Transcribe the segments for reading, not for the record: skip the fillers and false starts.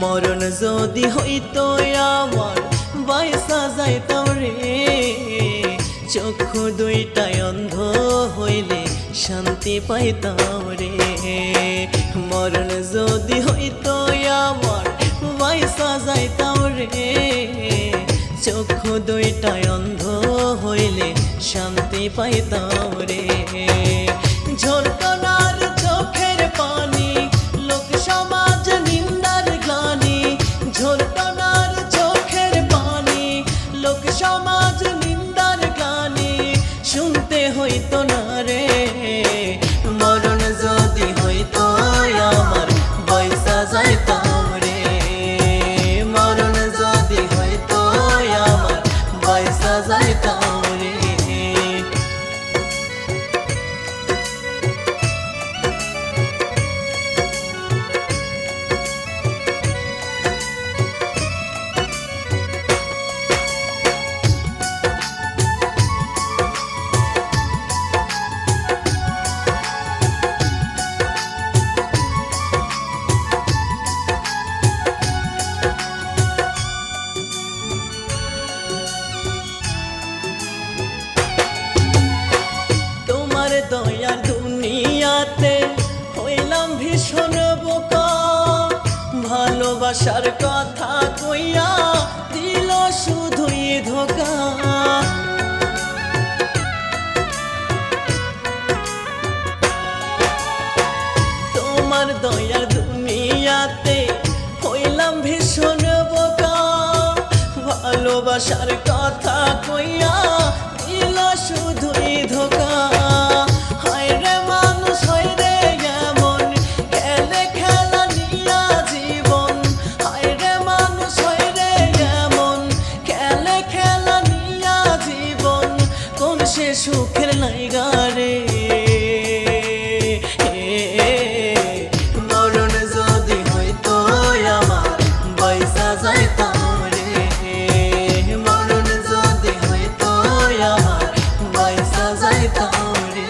মরণ যদি হইতো আমার বাইসা যাইতাম রে, চক্ষু দুইটায় অন্ধ হইলে শান্তি পাইতাম রে। মরণ যদি হইতো আমার বাইসা যাইতাম রে, চক্ষু দুইটায় অন্ধ হইলে শান্তি পাইতাম রে। ঝরতো না চোখের পানি, লোক সমাজ নিন্দার গ্লানি। ঝরতো না চোখের পানি, লোক সমাজ নিন্দার গ্লানি। শুনতে হইতো না রে, মরণ যদি হইতো আমার বাইসা যাইতাম রে। মরণ যদি হইতো আমার বাইসা যাইতাম রে। দয়ার দুনিয়াতে হইলাম ভীষণ বোকা, ভালোবাসার কথা কইয়া দিল শুধুই ধোকা। তোমার দয়ার দুনিয়াতে হইলাম ভীষণ বোকা, ভালোবাসার কথা কইয়া দিল শুধুই ধোকা। সে সুখের নাইগা রে, মরণ যদি হইতো আমার বাইসা যাইতাম রে। মরণ যদি হইতো আমার বাইসা যাইতাম রে।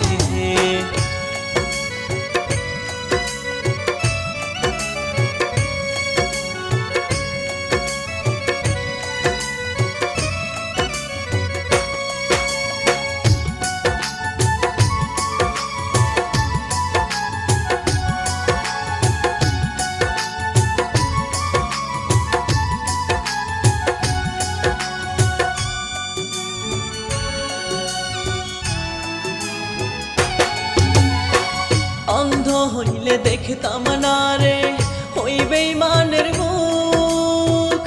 অন্ধ হইলে দেখতাম না রে ওই বেঈমানের মুখ,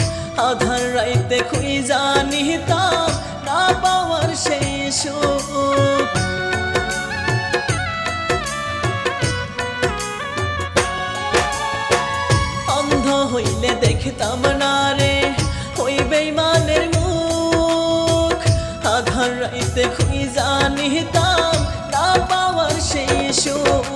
আধার রাইতে খুঁজা নিতাম না পাওয়ার সেই সুখ। অন্ধ হইলে দেখতাম না রে ওই বেঈমানের মুখ, আধার রাইতে খুঁজা নিতাম না পাওয়ার সেই সুখ।